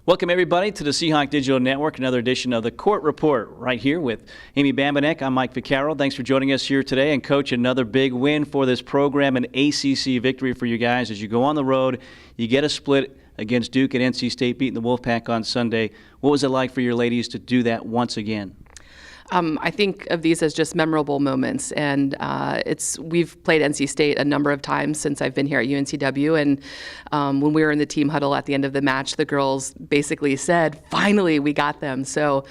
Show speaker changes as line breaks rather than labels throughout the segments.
Welcome, everybody, to the Seahawks Digital Network, another edition of the Court Report right here with Amy Bambanek. I'm Mike Vaccaro. Thanks for joining us here today. And, Coach, another big win for this program, an ACC victory for you guys. As you go on the road, you get a split against Duke and NC State, beating the Wolfpack on Sunday. What was it like for your ladies to do that once again?
I think of these as just memorable moments, and we've played NC State a number of times since I've been here at UNCW, and when we were in the team huddle at the end of the match, the girls basically said, finally, we got them. So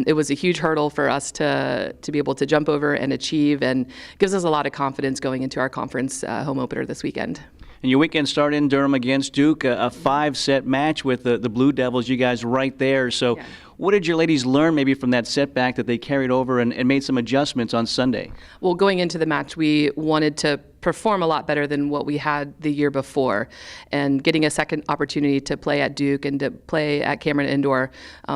it was a huge hurdle for us to be able to jump over and achieve, and gives us a lot of confidence going into our conference home opener this weekend.
And your weekend started in Durham against Duke, a 5-set match with the Blue Devils, you guys right there. So yeah. What did your ladies learn maybe from that setback that they carried over and made some adjustments on Sunday? Well,
going into the match, we wanted to perform a lot better than what we had the year before, and getting a second opportunity to play at Duke and to play at Cameron Indoor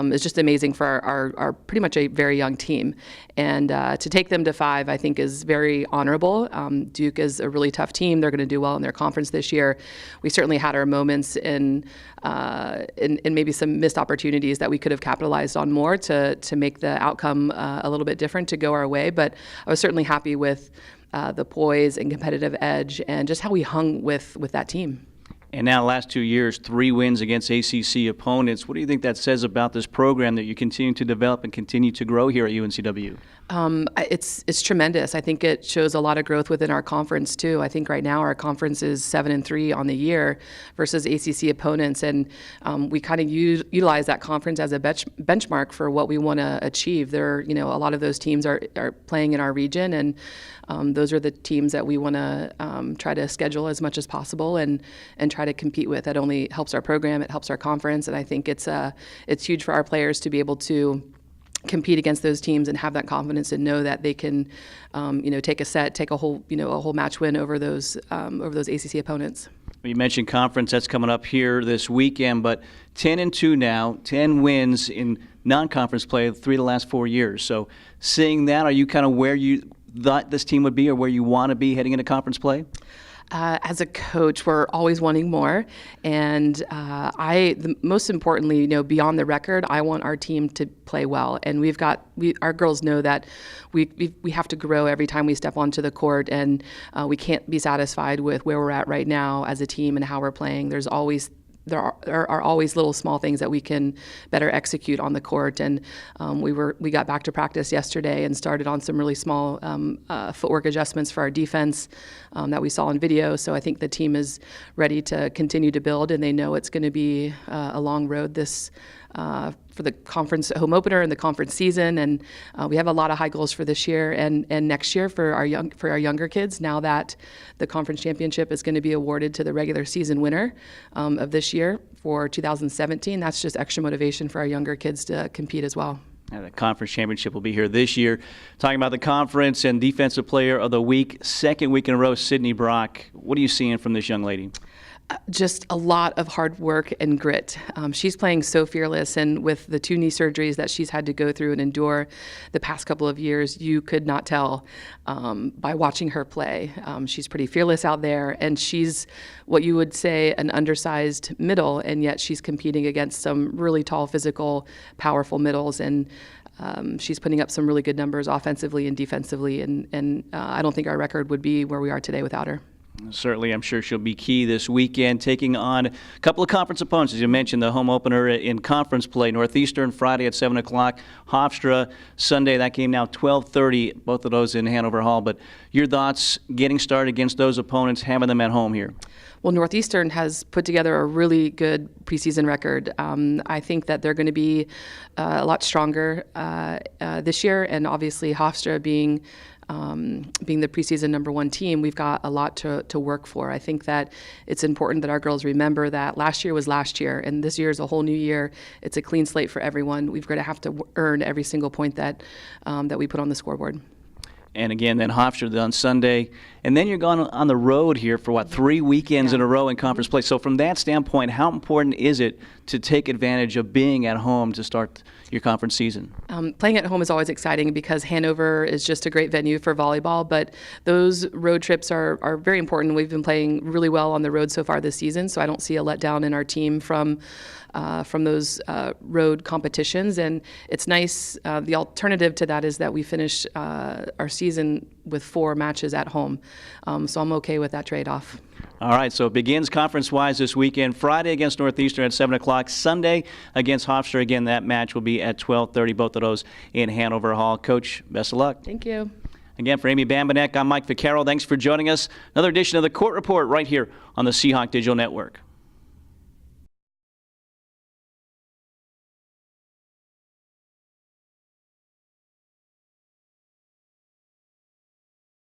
is just amazing for our pretty much a very young team. And to take them to 5, I think, is very honorable. Duke is a really tough team. They're going to do well in their conference this year. We certainly had our moments in maybe some missed opportunities that we could have capitalized on more to make the outcome a little bit different, to go our way. But I was certainly happy with the poise and competitive edge and just how we hung with that team.
And now, last 2 years, 3 wins against ACC opponents. What do you think that says about this program that you continue to develop and continue to grow here at UNCW?
It's tremendous. I think it shows a lot of growth within our conference too. I think right now our conference is 7-3 on the year versus ACC opponents, and we kind of utilize that conference as a benchmark for what we want to achieve. A lot of those teams are playing in our region, and those are the teams that we want to try to schedule as much as possible and try to compete with. That only helps our program, it helps our conference, and I think it's huge for our players to be able to compete against those teams and have that confidence and know that they can, take a whole match win over those ACC opponents.
You mentioned conference, that's coming up here this weekend, but 10-2 now, 10 wins in non-conference play 3 of the last 4 years. So seeing that, are you kind of where you thought this team would be or where you want to be heading into conference play?
As a coach, we're always wanting more, and most importantly, beyond the record, I want our team to play well. And our girls know that we have to grow every time we step onto the court, and we can't be satisfied with where we're at right now as a team and how we're playing. There are always little small things that we can better execute on the court, and we got back to practice yesterday and started on some really small footwork adjustments for our defense that we saw on video. So I think the team is ready to continue to build, and they know it's going to be a long road this for the conference home opener and the conference season, and we have a lot of high goals for this year and next year for our younger kids. Now that the conference championship is going to be awarded to the regular season winner of this year for 2017, that's just extra motivation for our younger kids to compete as well.
And the conference championship will be here this year. Talking about the conference and defensive player of the week, second week in a row, Sydney Brock. What are you seeing from this young lady?
Just a lot of hard work and grit. She's playing so fearless, and with the 2 knee surgeries that she's had to go through and endure the past couple of years, you could not tell by watching her play. She's pretty fearless out there, and she's what you would say an undersized middle, and yet she's competing against some really tall, physical, powerful middles, and she's putting up some really good numbers offensively and defensively, and I don't think our record would be where we are today without her.
Certainly, I'm sure she'll be key this weekend, taking on a couple of conference opponents. As you mentioned, the home opener in conference play, Northeastern Friday at 7 o'clock, Hofstra Sunday, that game now 12:30, both of those in Hanover Hall. But your thoughts getting started against those opponents, having them at home here?
Well, Northeastern has put together a really good preseason record. I think that they're going to be a lot stronger this year, and obviously Hofstra being the preseason #1 team, we've got a lot to work for. I think that it's important that our girls remember that last year was last year, and this year is a whole new year. It's a clean slate for everyone. We've got to have to earn every single point that we put on the scoreboard.
And again, then Hofstra on Sunday. And then you're going on the road here for, 3 weekends in a row in conference play. So from that standpoint, how important is it to take advantage of being at home to start your conference season?
Playing at home is always exciting because Hanover is just a great venue for volleyball, but those road trips are very important. We've been playing really well on the road so far this season, so I don't see a letdown in our team from those road competitions. And it's nice. The alternative to that is that we finish our season with 4 matches at home, so I'm okay with that trade-off.
All right, so it begins conference-wise this weekend. Friday against Northeastern at 7 o'clock. Sunday against Hofstra. Again, that match will be at 12:30, both of those in Hanover Hall. Coach, best of luck.
Thank you.
Again, for Amy Bambanek, I'm Mike Vaccaro. Thanks for joining us. Another edition of the Court Report right here on the Seahawk Digital Network.